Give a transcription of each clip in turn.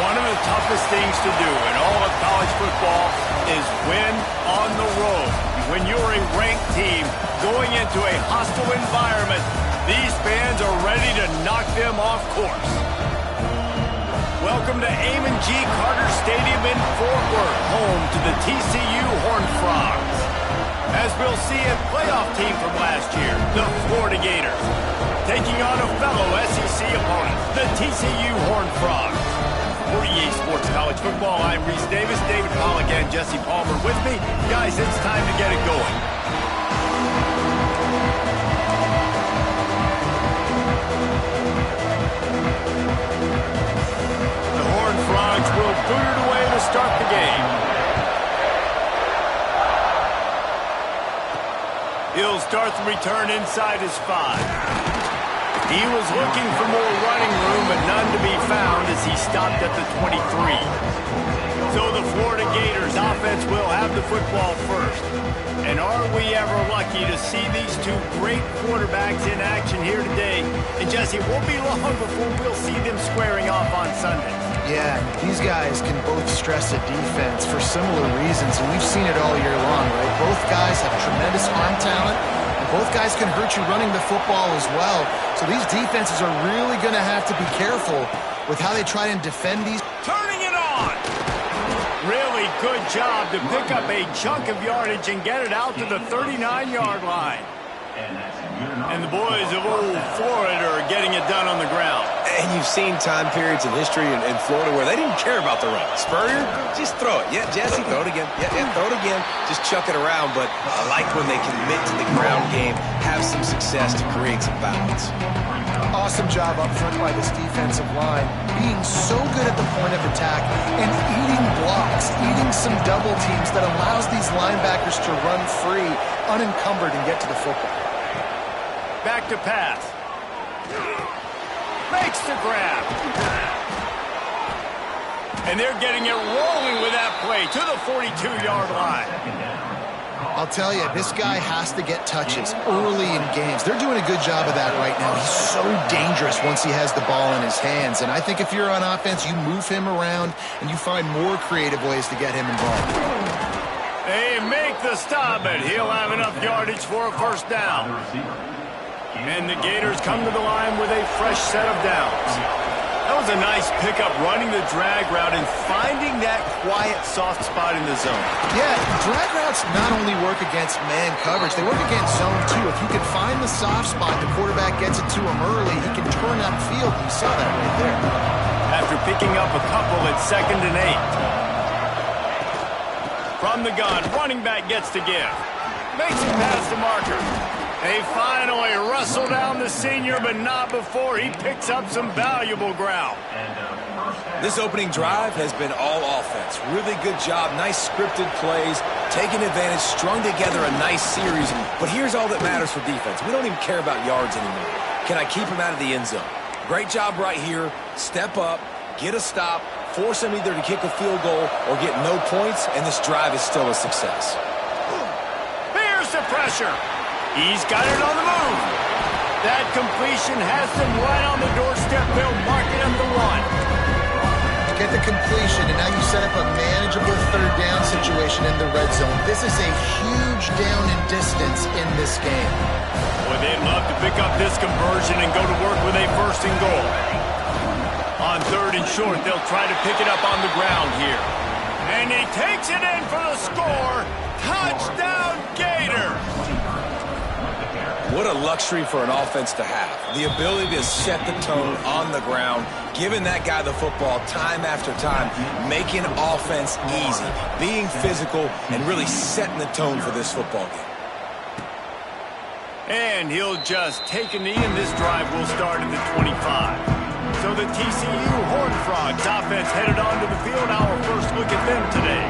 One of the toughest things to do in all of college football is win on the road. When you're a ranked team going into a hostile environment, these fans are ready to knock them off course. Welcome to Amon G. Carter Stadium in Fort Worth, home to the TCU Horned Frogs. As we'll see a playoff team from last year, the Florida Gators, taking on a fellow SEC opponent, the TCU Horned Frogs. For EA Sports College Football, I'm Reese Davis, David Pollack, and Jesse Palmer with me. Guys, it's time to get it going. The Horned Frogs will boot it away to start the game. He'll start the return inside his 5. He was looking for more running room, but none to be found as he stopped at the 23. So the Florida Gators offense will have the football first. And are we ever lucky to see these two great quarterbacks in action here today? And Jesse, it won't be long before we'll see them squaring off on Sunday. Yeah, these guys can both stress a defense for similar reasons, and we've seen it all year long, right? Both guys have tremendous arm talent. Both guys can hurt you running the football as well. So these defenses are really going to have to be careful with how they try and defend these. Turning it on! Really good job to pick up a chunk of yardage and get it out to the 39-yard line. And the boys of old Florida are getting it done on the ground. And you've seen time periods in history in Florida where they didn't care about the run. Spurrier, just throw it. Yeah, Jesse, throw it again. Yeah, throw it again. Just chuck it around. But I like when they commit to the ground game, have some success to create some balance. Awesome job up front by this defensive line, being so good at the point of attack and eating blocks, eating some double teams that allows these linebackers to run free, unencumbered, and get to the football. Back to pass. Makes the grab. And they're getting it rolling with that play to the 42-yard line. I'll tell you, this guy has to get touches early in games. They're doing a good job of that right now. He's so dangerous once he has the ball in his hands. And I think if you're on offense, you move him around and you find more creative ways to get him involved. They make the stop, and he'll have enough yardage for a first down. And the Gators come to the line with a fresh set of downs. That was a nice pickup, running the drag route and finding that quiet, soft spot in the zone. Yeah, drag routes not only work against man coverage, they work against zone too. If you can find the soft spot, the quarterback gets it to him early, he can turn upfield. You saw that right there. After picking up a couple at 2nd and 8. From the gun, running back gets to give. Makes it past the marker. They finally wrestle down the senior, but not before he picks up some valuable ground. This opening drive has been all offense. Really good job, nice scripted plays, taking advantage, strung together a nice series. But here's all that matters for defense. We don't even care about yards anymore. Can I keep him out of the end zone? Great job right here. Step up, get a stop, force him either to kick a field goal or get no points, and this drive is still a success. Here's the pressure. He's got it on the move. That completion has them right on the doorstep. They'll mark it at the 1. Get the completion, and now you set up a manageable third down situation in the red zone. This is a huge down in distance in this game. Boy, they'd love to pick up this conversion and go to work with a 1st and goal. On 3rd and short, they'll try to pick it up on the ground here. And he takes it in for the score. Touchdown, Gators! What a luxury for an offense to have. The ability to set the tone on the ground, giving that guy the football time after time, making offense easy, being physical, and really setting the tone for this football game. And he'll just take a knee, and this drive will start at the 25. So the TCU Horned Frogs offense headed onto the field. Our first look at them today.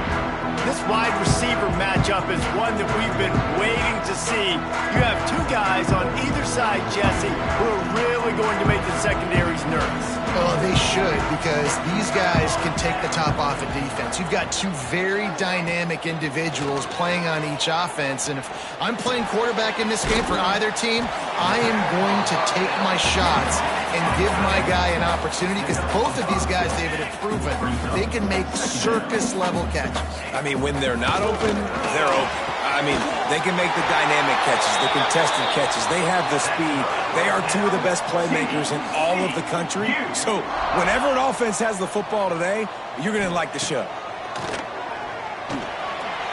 This wide receiver matchup is one that we've been waiting to see. You have two guys on either side, Jesse, who are really going to make the secondaries nervous. Oh, they should, because these guys can take the top off of defense. You've got two very dynamic individuals playing on each offense, and if I'm playing quarterback in this game for either team, I am going to take my shots and give my guy an opportunity, because both of these guys, David, have proven they can make circus-level catches. I mean, when they're not open, they're open. I mean, they can make the dynamic catches, the contested catches. They have the speed. They are two of the best playmakers in all of the country. So whenever an offense has the football today, you're going to like the show.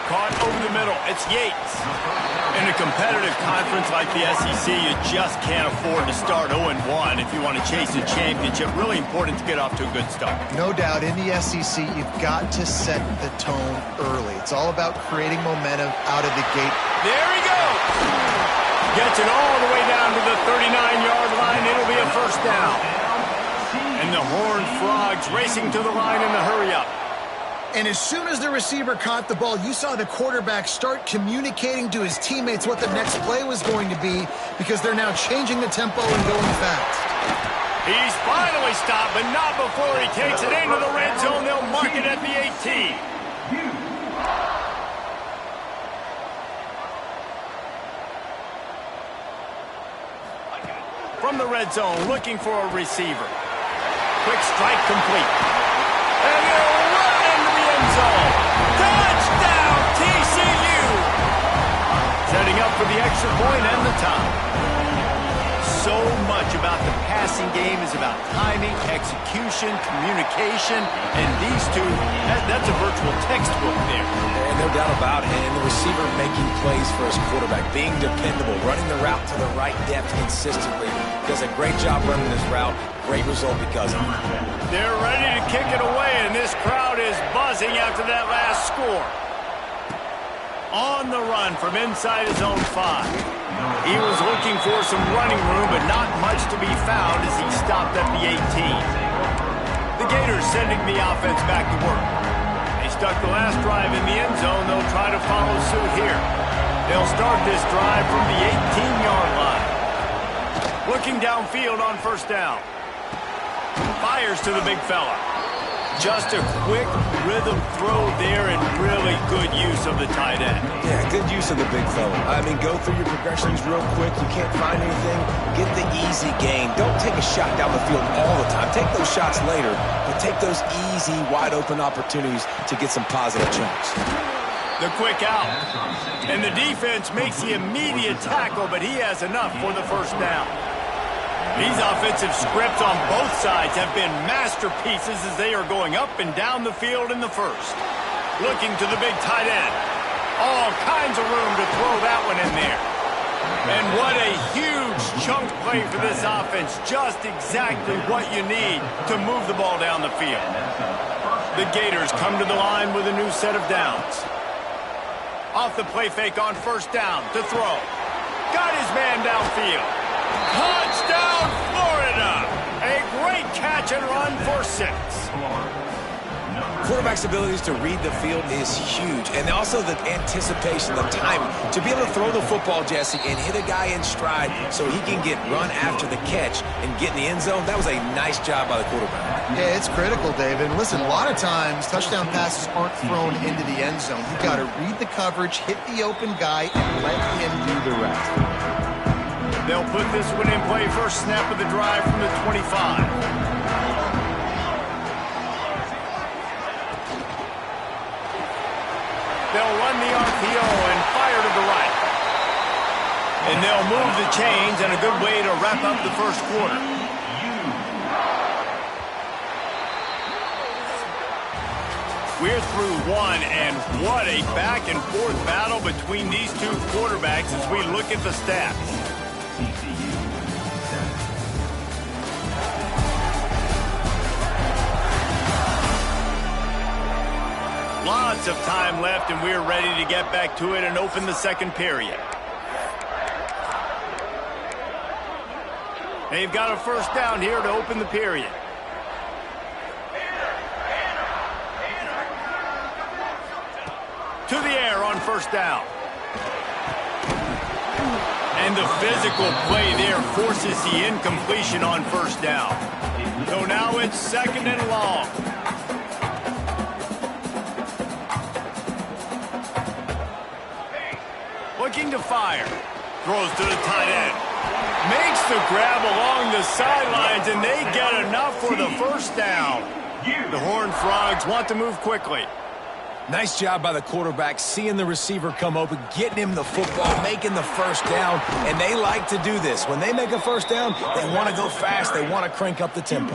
Caught over the middle. It's Yates. In a competitive conference like the SEC, you just can't afford to start 0-1 if you want to chase a championship. Really important to get off to a good start. No doubt, in the SEC, you've got to set the tone early. It's all about creating momentum out of the gate. There he goes. Gets it all the way down to the 39-yard line. It'll be a first down. And the Horned Frogs racing to the line in the hurry-up. And as soon as the receiver caught the ball, you saw the quarterback start communicating to his teammates what the next play was going to be, because they're now changing the tempo and going fast. He's finally stopped, but not before he takes it into the red zone. They'll mark it at the 18. From the red zone, looking for a receiver. Quick strike complete. And they'll run into the end zone. Touchdown, TCU! Setting up for the extra point and the tie. So much about the passing game is about timing, execution, communication, and these two, that's a virtual textbook there. And no doubt about it. And the receiver making plays for his quarterback, being dependable, running the route to the right depth consistently. Does a great job running this route. Great result because of it. They're ready to kick it away, and this crowd is buzzing after that last score. On the run from inside his own 5. He was looking for some running room, but not much to be found as he stopped at the 18. The Gators sending the offense back to work. They stuck the last drive in the end zone. They'll try to follow suit here. They'll start this drive from the 18-yard line. Looking downfield on first down. Fires to the big fella. Just a quick rhythm throw there and really good use of the tight end. Yeah, good use of the big fella. I mean, go through your progressions real quick. You can't find anything. Get the easy gain. Don't take a shot down the field all the time. Take those shots later, but take those easy, wide-open opportunities to get some positive chunks. The quick out. And the defense makes the immediate tackle, but he has enough for the first down. These offensive scripts on both sides have been masterpieces as they are going up and down the field in the first. Looking to the big tight end. All kinds of room to throw that one in there. And what a huge chunk play for this offense. Just exactly what you need to move the ball down the field. The Gators come to the line with a new set of downs. Off the play fake on first down to throw. Got his man downfield. Touchdown, Florida! A great catch and run for 6. Quarterback's abilities to read the field is huge. And also the anticipation, the timing. To be able to throw the football, Jesse, and hit a guy in stride so he can get run after the catch and get in the end zone, that was a nice job by the quarterback. Yeah, it's critical, David. And listen, a lot of times touchdown passes aren't thrown into the end zone. You've got to read the coverage, hit the open guy, and let him do the rest. They'll put this one in play first snap of the drive from the 25. They'll run the RPO and fire to the right. And they'll move the chains, and a good way to wrap up the first quarter. We're through one, and what a back-and-forth battle between these two quarterbacks as we look at the stats. Lots of time left, and we're ready to get back to it and open the second period. They've got a first down here to open the period. To the air on first down. And the physical play there forces the incompletion on first down. So now it's second and long. Looking to fire. Throws to the tight end. Makes the grab along the sidelines, and they get enough for the first down. The Horned Frogs want to move quickly. Nice job by the quarterback, seeing the receiver come open, getting him the football, making the first down, and they like to do this. When they make a first down, they want to go fast. They want to crank up the tempo.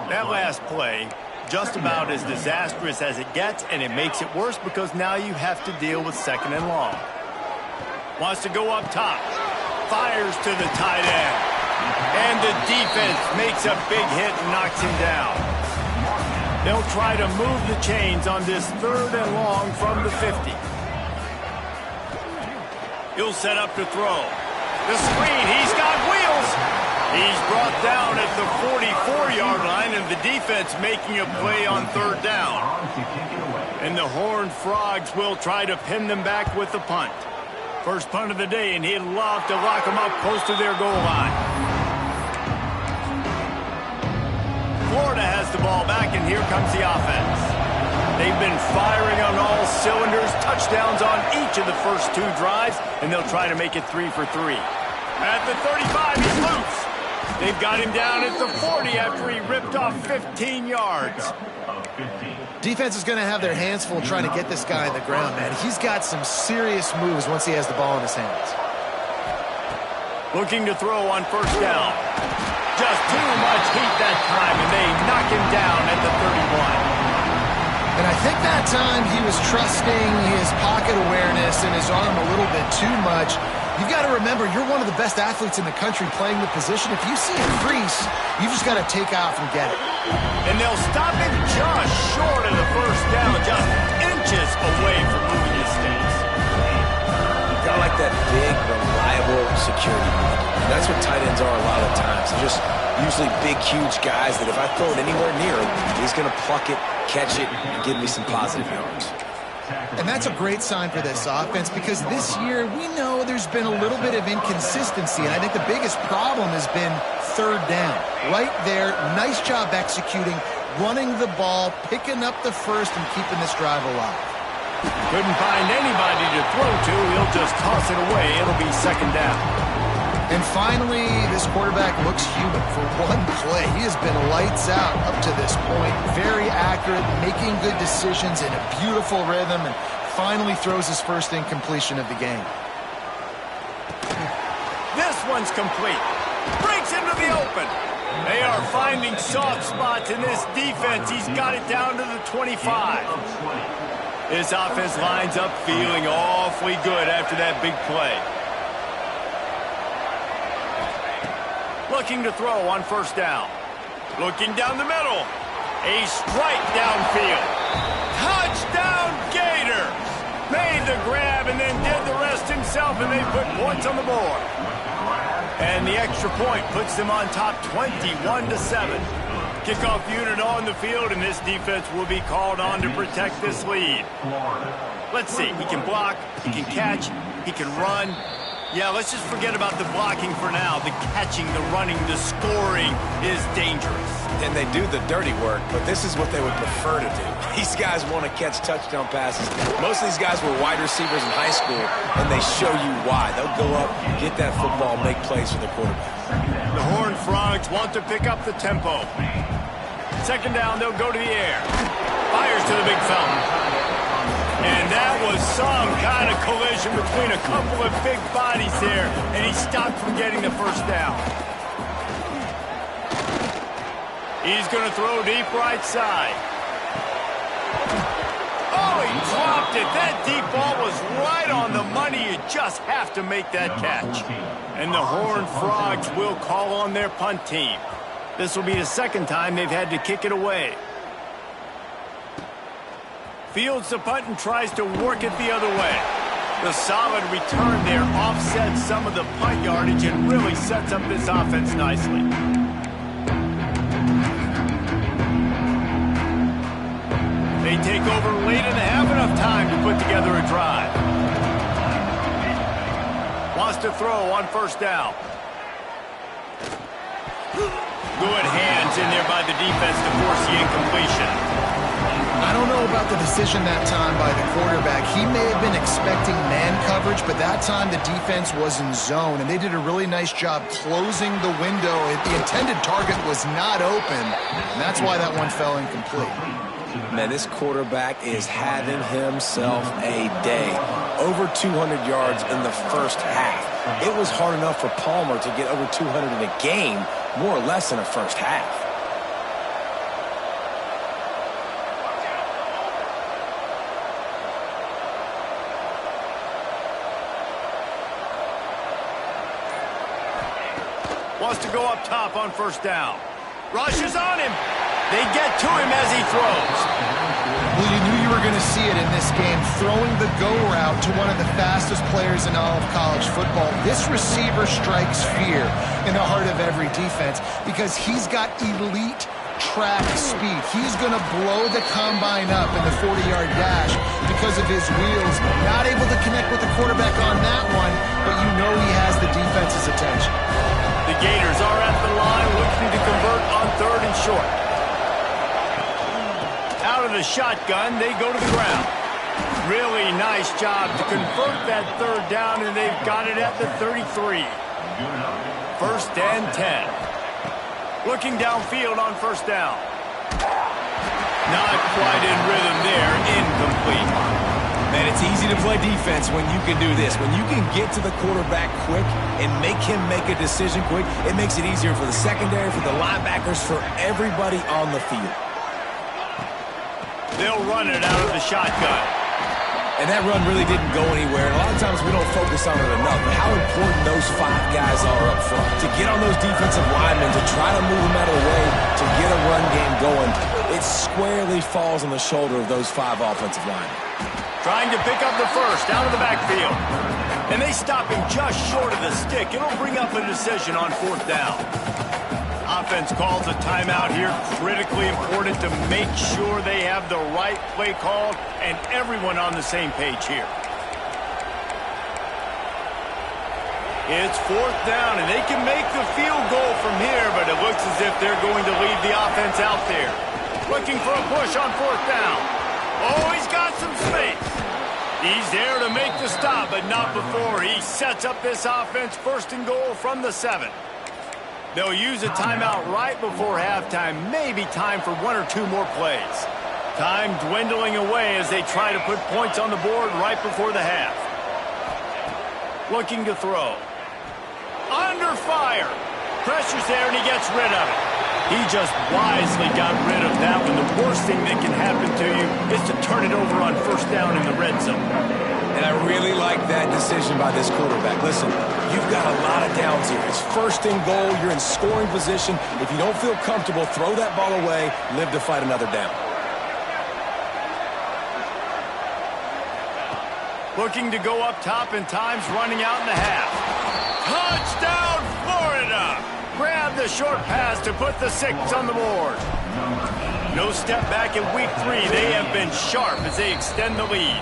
That last play, just about as disastrous as it gets, and it makes it worse because now you have to deal with second and long. Wants to go up top. Fires to the tight end. And the defense makes a big hit and knocks him down. They'll try to move the chains on this third and long from the 50. He'll set up to throw. The screen, he's got wheels. He's brought down at the 44-yard line, and the defense making a play on third down. And the Horned Frogs will try to pin them back with the punt. First punt of the day, and he'd love to lock them up close to their goal line. Florida has the ball back, and here comes the offense. They've been firing on all cylinders, touchdowns on each of the first two drives, and they'll try to make it 3 for 3. At the 35, he's loose. They've got him down at the 40 after he ripped off 15 yards. Defense is going to have their hands full trying to get this guy on the ground, man. He's got some serious moves once he has the ball in his hands. Looking to throw on first down. Just too much heat that time, and they knock him down at the 31. And I think that time he was trusting his pocket awareness and his arm a little bit too much. You've got to remember, you're one of the best athletes in the country playing the position. If you see a crease, you've just got to take off and get it. And they'll stop him just short of the first down, just inches away from moving his stakes. Got like that big, reliable security blanket. And that's what tight ends are a lot of times. They're just usually big, huge guys that if I throw it anywhere near him, he's going to pluck it, catch it, and give me some positive yards. And that's a great sign for this offense because this year we know there's been a little bit of inconsistency, and I think the biggest problem has been third down. Right there, nice job executing, running the ball, picking up the first, and keeping this drive alive. Couldn't find anybody to throw to. He'll just toss it away. It'll be second down. And finally, this quarterback looks human for one play. He has been lights out up to this point. Very accurate, making good decisions in a beautiful rhythm, and finally throws his first incompletion of the game. This one's complete. Breaks into the open. They are finding soft spots in this defense. He's got it down to the 25. This offense lines up feeling awfully good after that big play. Looking to throw on first down. Looking down the middle. A strike downfield. Touchdown Gators! Made the grab and then did the rest himself, and they put points on the board. And the extra point puts them on top 21-7. Kickoff unit on the field, and this defense will be called on to protect this lead. Let's see. He can block, he can catch, he can run. Yeah, let's just forget about the blocking for now. The catching, the running, the scoring is dangerous. And they do the dirty work, but this is what they would prefer to do. These guys want to catch touchdown passes. Most of these guys were wide receivers in high school, and they show you why. They'll go up, get that football, make plays for the quarterback. The Horned Frogs want to pick up the tempo. Second down, they'll go to the air. Fires to the big fella. And that was some kind of collision between a couple of big bodies there, and he stopped from getting the first down. He's going to throw deep right side. Oh, he dropped it. That deep ball was right on the money. You just have to make that catch. And the Horned Frogs will call on their punt team. This will be the second time they've had to kick it away. Fields the punt and tries to work it the other way. The solid return there offsets some of the punt yardage and really sets up this offense nicely. They take over late and have enough time to put together a drive. Wants to throw on first down. Good hands in there by the defense to force the incompletion. I don't know about the decision that time by the quarterback. He may have been expecting man coverage. coverage, but that time the defense was in zone, and they did a really nice job closing the window. The intended target was not open, and that's why that one fell incomplete. Man, this quarterback is having himself a day. Over 200 yards in the first half. It was hard enough for Palmer to get over 200 in a game, more or less in a first half. Wants to go up top on first down. Rushes on him. They get to him as he throws. Well, you knew you were going to see it in this game, throwing the go route to one of the fastest players in all of college football. This receiver strikes fear in the heart of every defense because he's got elite track speed. He's going to blow the combine up in the 40-yard dash because of his wheels. Not able to connect with the quarterback on that one, but you know he has the defense's attention. The Gators are at the line looking to convert on 3rd and short. Out of the shotgun, they go to the ground. Really nice job to convert that 3rd down, and they've got it at the 33. 1st and 10. Looking downfield on 1st down. Not quite in rhythm there. Incomplete. Man, it's easy to play defense when you can do this. When you can get to the quarterback quick and make him make a decision quick, it makes it easier for the secondary, for the linebackers, for everybody on the field. They'll run it out of the shotgun. And that run really didn't go anywhere. And a lot of times we don't focus on it enough. But how important those 5 guys are up front. To get on those defensive linemen, to try to move them out of the way, to get a run game going, it squarely falls on the shoulder of those 5 offensive linemen. Trying to pick up the first out of the backfield. And they stop him just short of the stick. It'll bring up a decision on 4th down. Offense calls a timeout here. Critically important to make sure they have the right play called and everyone on the same page here. It's 4th down, and they can make the field goal from here, but it looks as if they're going to leave the offense out there. Looking for a push on 4th down. Oh, he's got some space. He's there to make the stop, but not before he sets up this offense 1st and goal from the 7. They'll use a timeout right before halftime. Maybe time for 1 or 2 more plays. Time dwindling away as they try to put points on the board right before the half. Looking to throw. Under fire. Pressure's there, and he gets rid of it. He just wisely got rid of that one. The worst thing that can happen to you is to turn it over on 1st down in the red zone. And I really like that decision by this quarterback. Listen, you've got a lot of downs here. It's 1st and goal. You're in scoring position. If you don't feel comfortable, throw that ball away. Live to fight another down. Looking to go up top, and time's running out in the half. Touchdown, Florida! Grab the short pass to put the 6 on the board. No step back in week 3. They have been sharp as they extend the lead.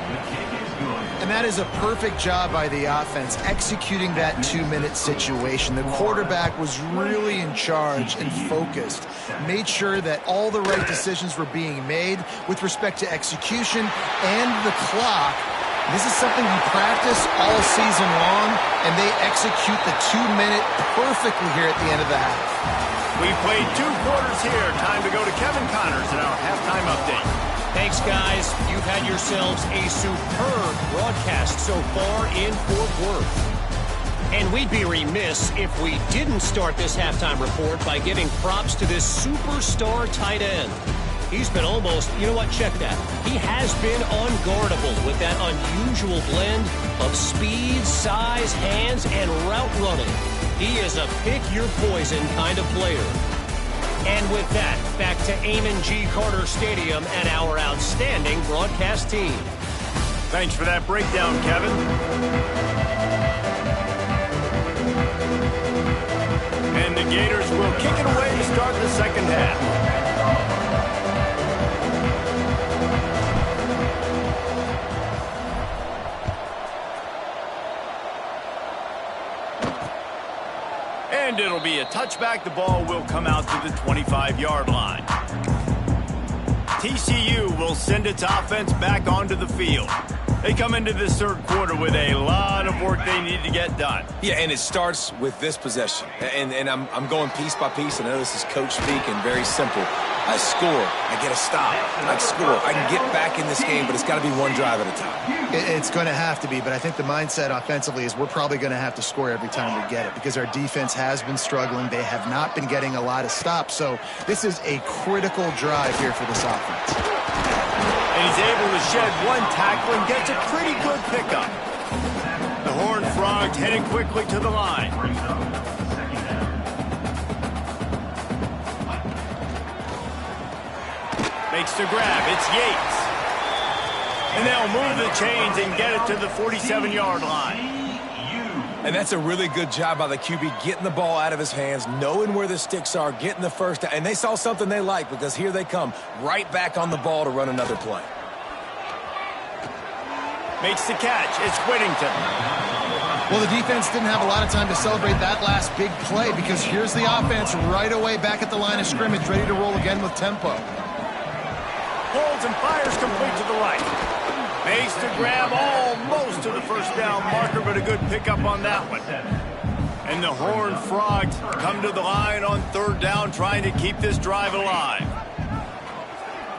And that is a perfect job by the offense, executing that 2-minute situation. The quarterback was really in charge and focused, made sure that all the right decisions were being made with respect to execution and the clock. This is something we practice all season long, and they execute the 2-minute perfectly here at the end of the half. We played 2 quarters here. Time to go to Kevin Connors in our halftime update. Thanks, guys. You've had yourselves a superb broadcast so far in Fort Worth. And we'd be remiss if we didn't start this halftime report by giving props to this superstar tight end. He's been almost, you know what, check that. He has been unguardable with that unusual blend of speed, size, hands, and route running. He is a pick-your-poison kind of player. And with that, back to Amon G. Carter Stadium and our outstanding broadcast team. Thanks for that breakdown, Kevin. And the Gators will kick it away to start the second half. And it'll be a touchback. The ball will come out to the 25-yard line. TCU will send its offense back onto the field. They come into this third quarter with a lot of work they need to get done. Yeah, and it starts with this possession. And I'm going piece by piece. I know this is coach speak and very simple. I score. I get a stop. I score. I can get back in this game, but it's got to be one drive at a time. It's going to have to be, but I think the mindset offensively is we're probably going to have to score every time we get it because our defense has been struggling. They have not been getting a lot of stops, so this is a critical drive here for this offense. And he's able to shed one tackle and gets a pretty good pickup. The Horned Frogs heading quickly to the line. Makes the grab. It's Yates. And they'll move the chains and get it to the 47-yard line. And that's a really good job by the QB, getting the ball out of his hands, knowing where the sticks are, getting the first down. And they saw something they like because here they come, right back on the ball to run another play. Makes the catch. It's Whittington. Well, the defense didn't have a lot of time to celebrate that last big play because here's the offense right away back at the line of scrimmage, ready to roll again with tempo. Holds and fires complete to the right. Makes the grab almost to the first down marker, but a good pickup on that one. And the Horned Frogs come to the line on third down, trying to keep this drive alive.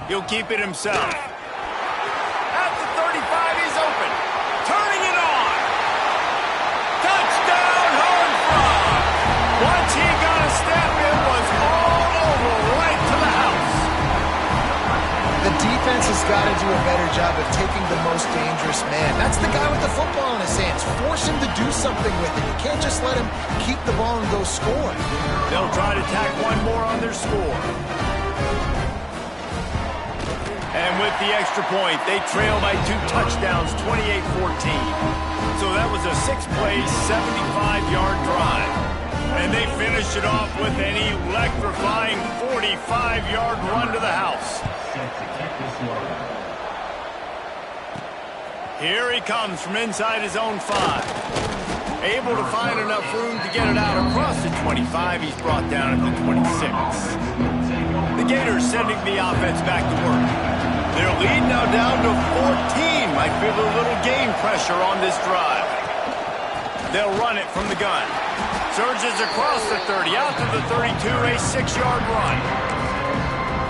He'll keep it himself. At the 35, he's open. Turning it on. Touchdown, Horned Frogs. Once he got a step, it was all over, right to the house. The defense has got to do a better job of taking the most dangerous man. That's the guy with the football in his hands. Force him to do something with it. You can't just let him keep the ball and go score. They'll try to tack one more on their score. And with the extra point, they trail by 2 touchdowns, 28-14. So that was a 6-play, 75-yard drive. And they finish it off with an electrifying 45-yard run to the house. Here he comes from inside his own 5. Able to find enough room to get it out across the 25. He's brought down at the 26. The Gators sending the offense back to work. Their lead now down to 14. Might feel a little game pressure on this drive. They'll run it from the gun. Surges across the 30, out to the 32, a 6-yard run.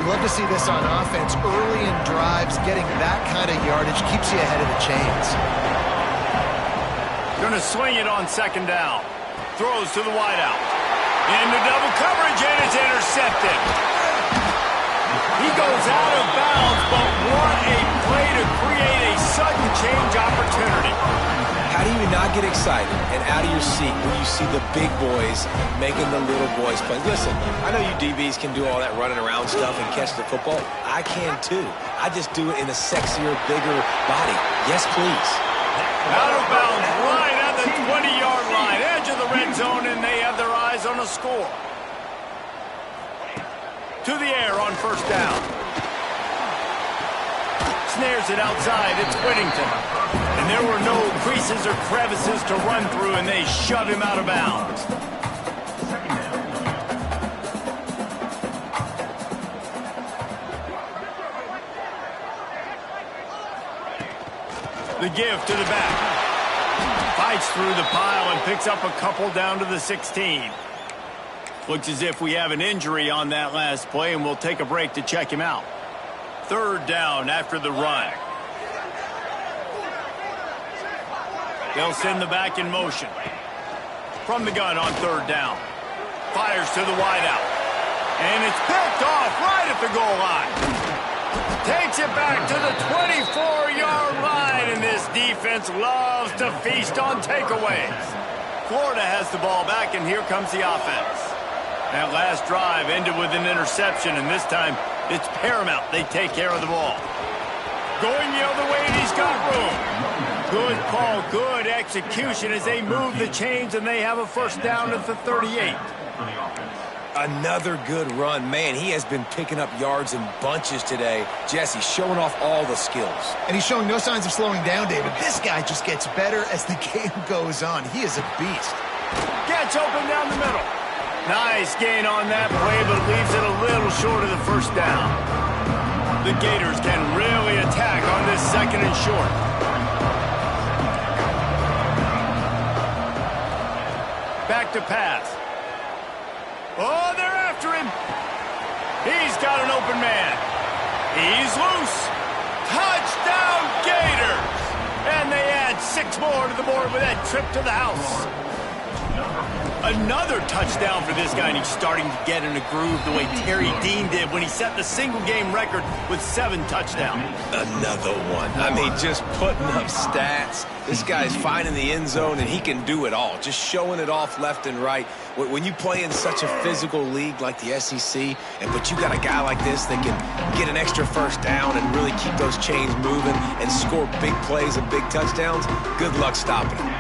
You love to see this on offense. Early in drives, getting that kind of yardage keeps you ahead of the chains. Going to swing it on second down. Throws to the wideout. Into double coverage, and it's intercepted. He goes out of bounds, but what a play to create a sudden change opportunity. How do you not get excited and out of your seat when you see the big boys making the little boys play? Listen, I know you DBs can do all that running around stuff and catch the football. I can too. I just do it in a sexier, bigger body. Yes, please. Out of bounds, right at the 20-yard line, edge of the red zone, and they have their eyes on a score. To the air on first down. Snares it outside. It's Whittington. And there were no creases or crevices to run through, and they shove him out of bounds. The give to the back. Fights through the pile and picks up a couple down to the 16. Looks as if we have an injury on that last play, and we'll take a break to check him out. Third down after the run. They'll send the back in motion. From the gun on third down. Fires to the wideout. And it's picked off right at the goal line. Takes it back to the 24-yard line, and this defense loves to feast on takeaways. Florida has the ball back, and here comes the offense. That last drive ended with an interception, and this time it's paramount they take care of the ball. Going the other way, and he's got room. Good call, good execution as they move the chains, and they have a first down at the 38. Another good run. Man, he has been picking up yards in bunches today. Jesse showing off all the skills. And he's showing no signs of slowing down, David. This guy just gets better as the game goes on. He is a beast. Gets open down the middle. Nice gain on that play, but leaves it a little short of the first down. The Gators can really attack on this second and short. to pass. Oh, they're after him. He's got an open man. He's loose. Touchdown, Gators! And they add 6 more to the board with that trip to the house. Another touchdown for this guy, and he's starting to get in a groove the way Terry Dean did when he set the single-game record with 7 touchdowns. Another one. I mean, just putting up stats. This guy's finding the end zone, and he can do it all, just showing it off left and right. When you play in such a physical league like the SEC, but you got a guy like this that can get an extra first down and really keep those chains moving and score big plays and big touchdowns, good luck stopping him.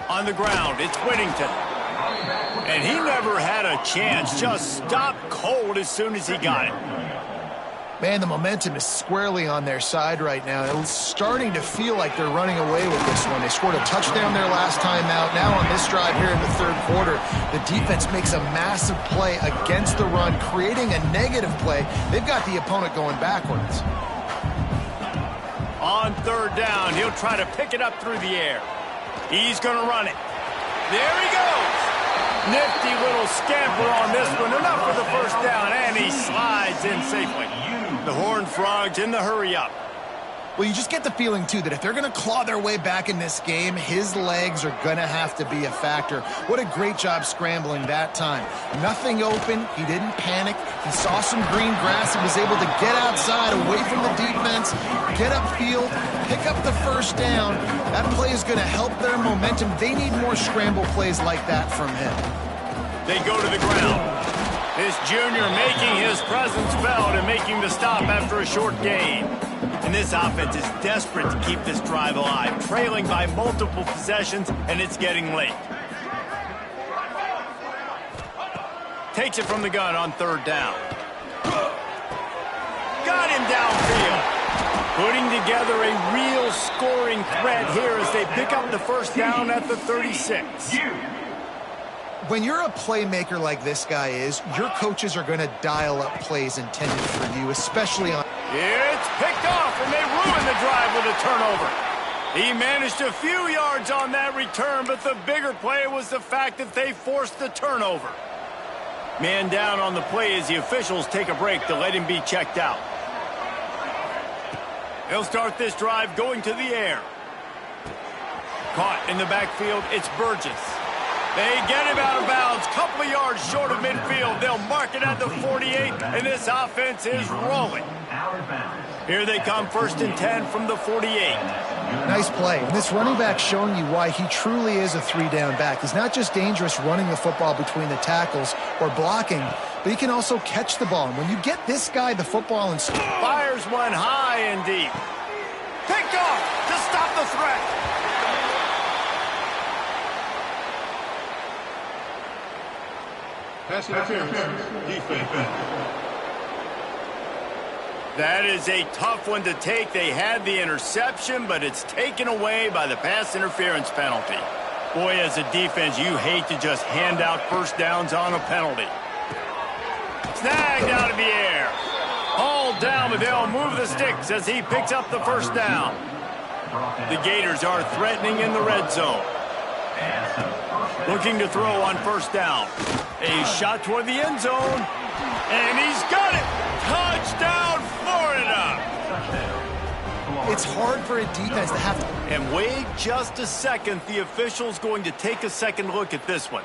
On the ground, it's Whittington. And he never had a chance, just stopped cold as soon as he got it. Man, the momentum is squarely on their side right now. It's starting to feel like they're running away with this one. They scored a touchdown their last time out. Now on this drive here in the third quarter, the defense makes a massive play against the run, creating a negative play. They've got the opponent going backwards. On third down, he'll try to pick it up through the air. He's going to run it. There he goes. Nifty little scamper on this one. Enough for the first down, and he slides in safely. The Horned Frogs in the hurry-up. Well, you just get the feeling, too, that if they're going to claw their way back in this game, his legs are going to have to be a factor. What a great job scrambling that time. Nothing open. He didn't panic. He saw some green grass and was able to get outside, away from the defense, get upfield, pick up the first down. That play is going to help their momentum. They need more scramble plays like that from him. They go to the ground. This junior making his presence felt and making the stop after a short gain. And this offense is desperate to keep this drive alive, trailing by multiple possessions, and it's getting late. Takes it from the gun on third down. Got him downfield. Putting together a real scoring threat here as they pick up the first down at the 36. When you're a playmaker like this guy is, your coaches are going to dial up plays intended for you, especially on... It's picked off, and they ruin the drive with a turnover. He managed a few yards on that return, but the bigger play was the fact that they forced the turnover. Man down on the play as the officials take a break to let him be checked out. They'll start this drive going to the air. Caught in the backfield, it's Burgess. They get him out of bounds, couple of yards short of midfield. They'll mark it at the 48, and this offense is rolling. Here they come, 1st and 10 from the 48. Nice play. And this running back showing you why he truly is a 3-down back. He's not just dangerous running the football between the tackles or blocking, but he can also catch the ball. And when you get this guy the football and... Fires one high and deep. Picked off to stop the threat. Pass interference, defense. That is a tough one to take. They had the interception, but it's taken away by the pass interference penalty. Boy, as a defense, you hate to just hand out first downs on a penalty. Snagged out of the air. Hauled down, but they'll move the sticks as he picks up the first down. The Gators are threatening in the red zone. Looking to throw on first down. A shot toward the end zone. And he's got it. Touchdown, Florida. It's hard for a defense to have to... And wait just a second. The official's going to take a second look at this one.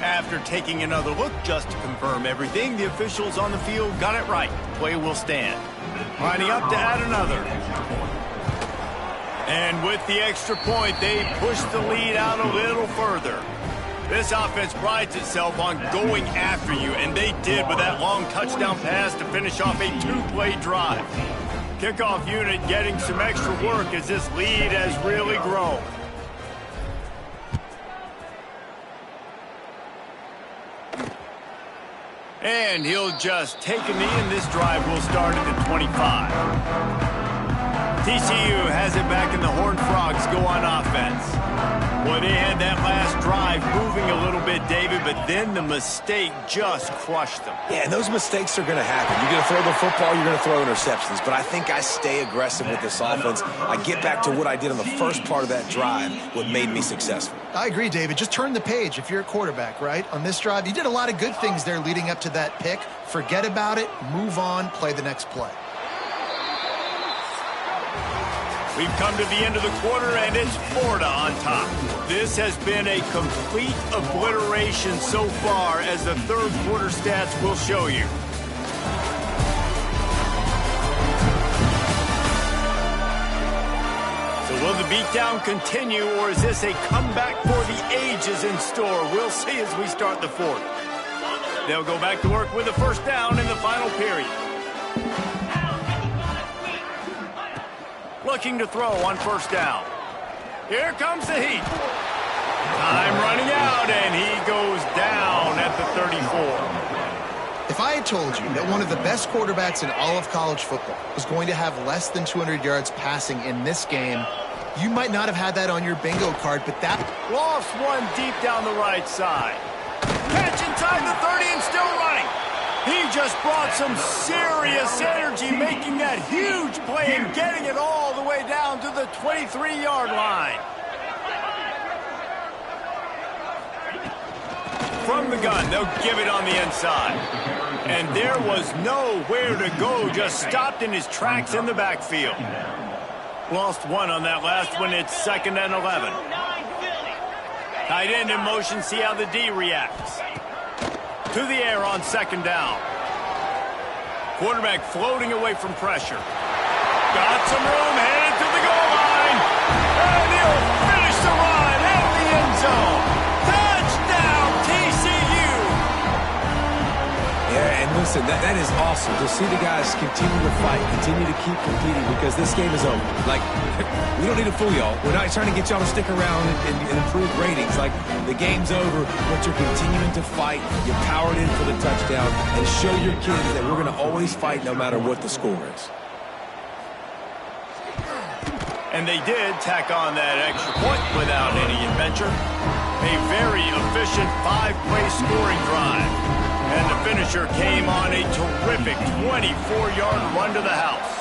After taking another look just to confirm everything, the officials on the field got it right. Play will stand. Lining up to add another. And with the extra point, they push the lead out a little further. This offense prides itself on going after you, and they did with that long touchdown pass to finish off a 2-play drive. Kickoff unit getting some extra work as this lead has really grown. And he'll just take a knee, and this drive will start at the 25. TCU has it back, and the Horned Frogs go on offense. Boy, they had that last drive moving a little bit, David, but then the mistake just crushed them. Yeah, and those mistakes are going to happen. You're going to throw the football, you're going to throw interceptions. But I think I stay aggressive with this offense. I get back to what I did on the first part of that drive, what made me successful. I agree, David. Just turn the page if you're a quarterback, right? On this drive, you did a lot of good things there leading up to that pick. Forget about it, move on, play the next play. We've come to the end of the quarter, and it's Florida on top. This has been a complete obliteration so far, as the third quarter stats will show you. So will the beatdown continue, or is this a comeback for the ages in store? We'll see as we start the fourth. They'll go back to work with a first down in the final period. Looking to throw on first down. Here comes the heat. Time running out, and he goes down at the 34. If I had told you that one of the best quarterbacks in all of college football was going to have less than 200 yards passing in this game, you might not have had that on your bingo card, but that... Lost one deep down the right side. Catch inside the 30 and still running. He just brought some serious energy, making that huge play and getting it all the way down to the 23-yard line. From the gun, they'll give it on the inside. And there was nowhere to go, just stopped in his tracks in the backfield. Lost one on that last one. It's 2nd and 11. Tight end in motion, see how the D reacts. To the air on 2nd down. Quarterback floating away from pressure. Got some room, headed to the goal line. And he'll finish the run in the end zone. Touchdown, TCU. Yeah, and listen, that is awesome to see the guys continue to fight, continue to keep competing, because this game is over. Like, we don't need to fool y'all. We're not trying to get y'all to stick around and improve ratings. Like, the game's over, but you're continuing to fight. You powered in for the touchdown, and show your kids that we're going to always fight no matter what the score is. And they did tack on that extra point without any adventure. A very efficient 5-play scoring drive. And the finisher came on a terrific 24-yard run to the house.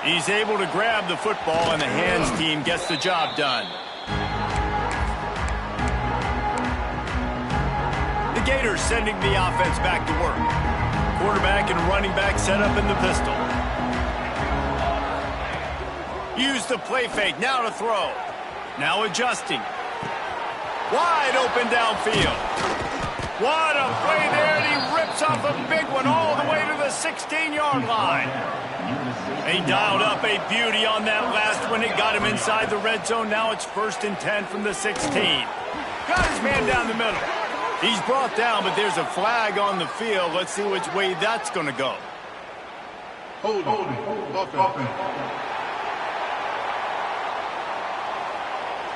He's able to grab the football, and the hands team gets the job done. The Gators sending the offense back to work. Quarterback and running back set up in the pistol. Use the play fake, now to throw. Now adjusting. Wide open downfield. What a play there, and he rips off a big one all the way to the 16-yard line. He dialed up a beauty on that last one. It got him inside the red zone. Now it's 1st and 10 from the 16. Got his man down the middle. He's brought down, but there's a flag on the field. Let's see which way that's going to go. Holding. Offense.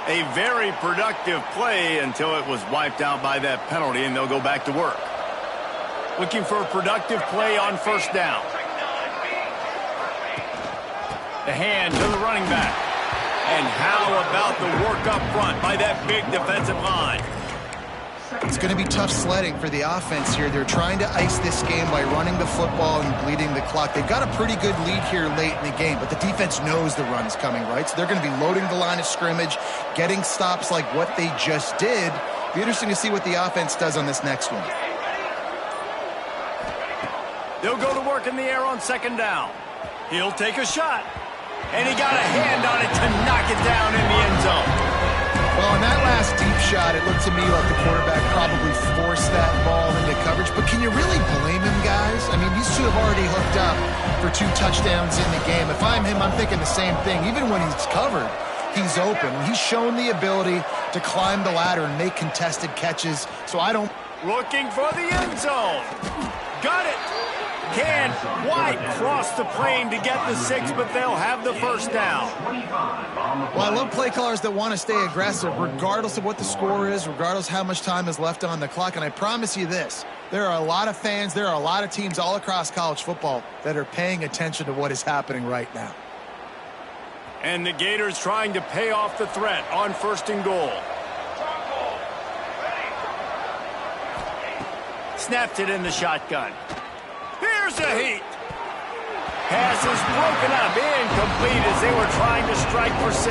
A very productive play until it was wiped out by that penalty, and they'll go back to work. Looking for a productive play on first down. The hand to the running back. And how about the work up front by that big defensive line? It's going to be tough sledding for the offense here. They're trying to ice this game by running the football and bleeding the clock. They've got a pretty good lead here late in the game, but the defense knows the run's coming, right? So they're going to be loading the line of scrimmage, getting stops like what they just did. Be interesting to see what the offense does on this next one. They'll go to work in the air on 2nd down. He'll take a shot. And he got a hand on it to knock it down in the end zone. Well, on that last deep shot, it looked to me like the quarterback probably forced that ball into coverage. But can you really blame him, guys? I mean, these two have already hooked up for 2 touchdowns in the game. If I'm him, I'm thinking the same thing. Even when he's covered, he's open. He's shown the ability to climb the ladder and make contested catches. So I don't... Looking for the end zone. Got it. Can White cross the plane to get the 6, but they'll have the first down. Well, I love play callers that want to stay aggressive, regardless of what the score is, regardless how much time is left on the clock. And I promise you this, there are a lot of fans, there are a lot of teams all across college football that are paying attention to what is happening right now. And the Gators trying to pay off the threat on 1st and goal. Snapped it in the shotgun. Here's a heat. Pass is broken up, incomplete as they were trying to strike for 6.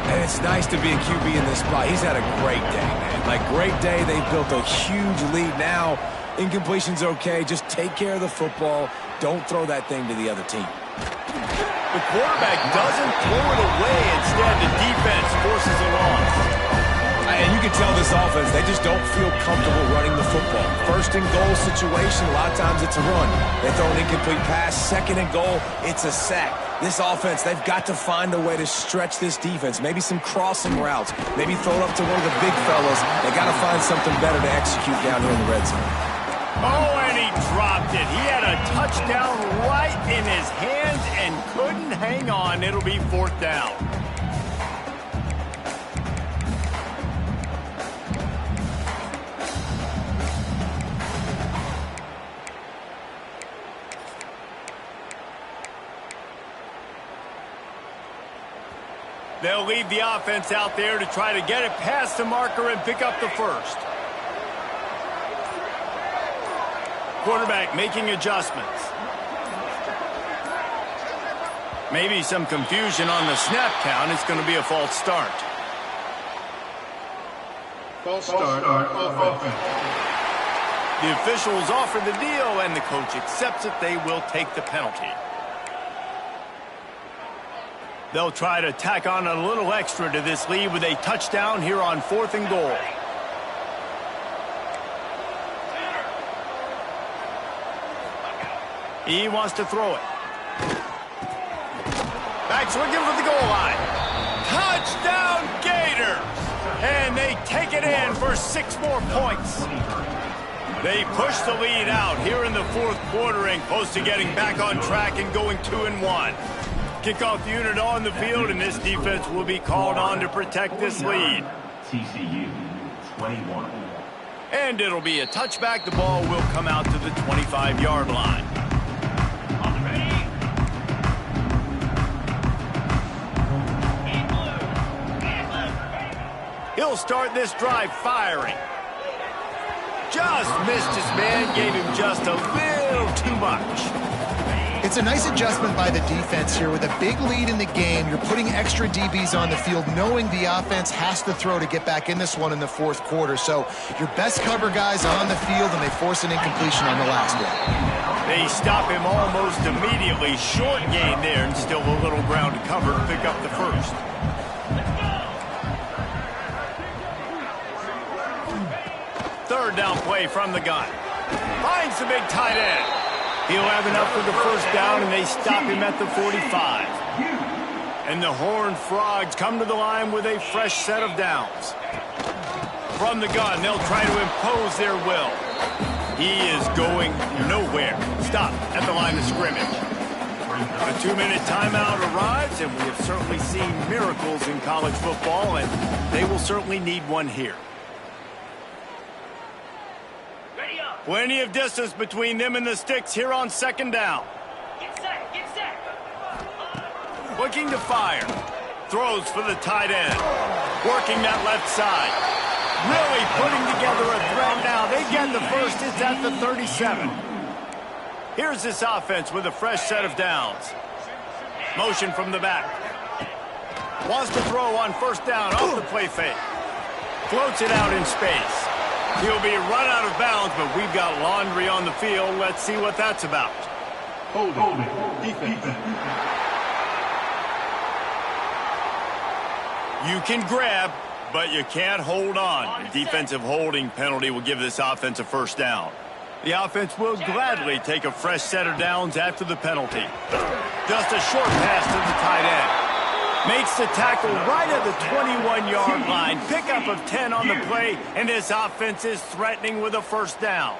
And it's nice to be a QB in this spot. He's had a great day, man. Like, great day. They've built a huge lead now. Incompletion's okay. Just take care of the football. Don't throw that thing to the other team. The quarterback doesn't throw it away. Instead, the defense forces it on. And you can tell this offense, they just don't feel comfortable running the football. 1st and goal situation, a lot of times it's a run. They throw an incomplete pass. 2nd and goal, it's a sack. This offense, they've got to find a way to stretch this defense. Maybe some crossing routes. Maybe throw it up to one of the big fellas. They got to find something better to execute down here in the red zone. Oh, and he dropped it. He had a touchdown right in his hands and couldn't hang on. It'll be 4th down. They'll leave the offense out there to try to get it past the marker and pick up the 1st. Quarterback making adjustments. Maybe some confusion on the snap count. It's going to be a false start. False start offense. The officials offer the deal, and the coach accepts it. They will take the penalty. They'll try to tack on a little extra to this lead with a touchdown here on 4th and goal. He wants to throw it. Back swinging for the goal line. Touchdown Gators! And they take it in for 6 more points. They push the lead out here in the 4th quarter and close to getting back on track and going 2-1. Kickoff unit on the field, and this defense will be called on to protect this lead. TCU 21. And it'll be a touchback. The ball will come out to the 25-yard line. He'll start this drive firing. Just missed his man, gave him just a little too much. It's a nice adjustment by the defense here. With a big lead in the game, you're putting extra DBs on the field, knowing the offense has to throw to get back in this one in the 4th quarter. So your best cover guys on the field, and they force an incompletion on the last one. They stop him almost immediately. Short gain there, and still a little ground to cover to pick up the 1st. Third down play from the gun. Finds the big tight end. He'll have enough for the 1st down, and they stop him at the 45. And the Horned Frogs come to the line with a fresh set of downs. From the gun, they'll try to impose their will. He is going nowhere. Stop at the line of scrimmage. A 2-minute timeout arrives, and we have certainly seen miracles in college football, and they will certainly need one here. Plenty of distance between them and the sticks here on 2nd down. Get set. Looking to fire. Throws for the tight end. Working that left side. Really putting together a threat now. They get the 1st. It's at the 37. Here's this offense with a fresh set of downs. Motion from the back. Wants to throw on 1st down off the play fake. Floats it out in space. He'll be run out of bounds, but we've got laundry on the field. Let's see what that's about. Hold it. Defense. You can grab, but you can't hold on. The defensive holding penalty will give this offense a 1st down. The offense will gladly take a fresh set of downs after the penalty. Just a short pass to the tight end. Makes the tackle right at the 21-yard line. Pickup of 10 on the play, and this offense is threatening with a 1st down.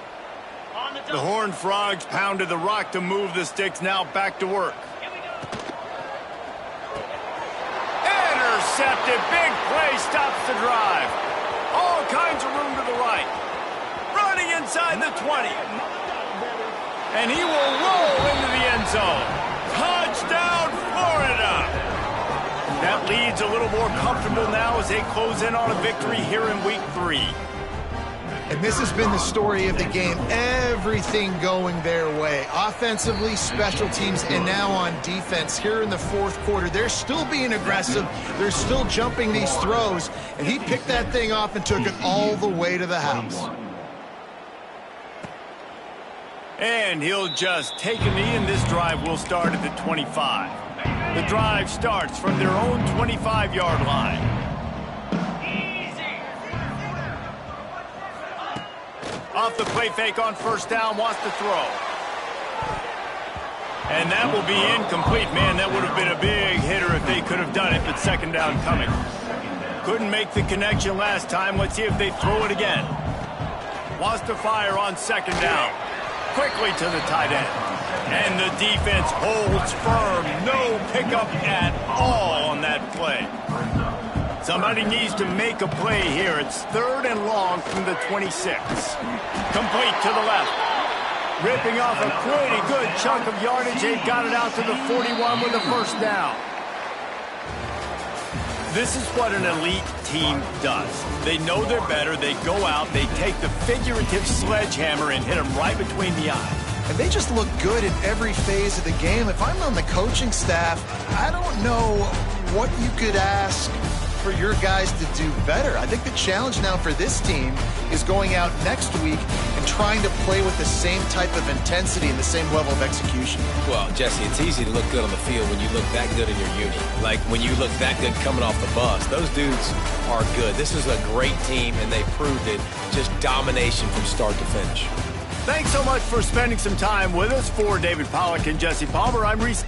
The Horned Frogs pounded the rock to move the sticks. Now back to work. Intercepted. Big play stops the drive. All kinds of room to the right. Running inside the 20. And he will roll into the end zone. Touchdown, Florida. That lead's a little more comfortable now as they close in on a victory here in Week 3. And this has been the story of the game. Everything going their way. Offensively, special teams, and now on defense. Here in the fourth quarter, they're still being aggressive. They're still jumping these throws. And he picked that thing off and took it all the way to the house. And he'll just take a knee, and this drive will start at the 25. The drive starts from their own 25-yard line. Off the play fake on first down, wants to throw. And that will be incomplete. Man, that would have been a big hitter if they could have done it, but second down coming. Couldn't make the connection last time. Let's see if they throw it again. Wants to fire on second down. Quickly to the tight end. And the defense holds firm. No pickup at all on that play. Somebody needs to make a play here. It's 3rd and long from the 26. Complete to the left. Ripping off a pretty good chunk of yardage. They've got it out to the 41 with a first down. This is what an elite team does. They know they're better. They go out. They take the figurative sledgehammer and hit them right between the eyes. And they just look good in every phase of the game. If I'm on the coaching staff, I don't know what you could ask for your guys to do better. I think the challenge now for this team is going out next week and trying to play with the same type of intensity and the same level of execution. Well, Jesse, it's easy to look good on the field when you look that good in your uni. Like when you look that good coming off the bus. Those dudes are good. This is a great team, and they proved it. Just domination from start to finish. Thanks so much for spending some time with us. For David Pollack and Jesse Palmer, I'm Reese.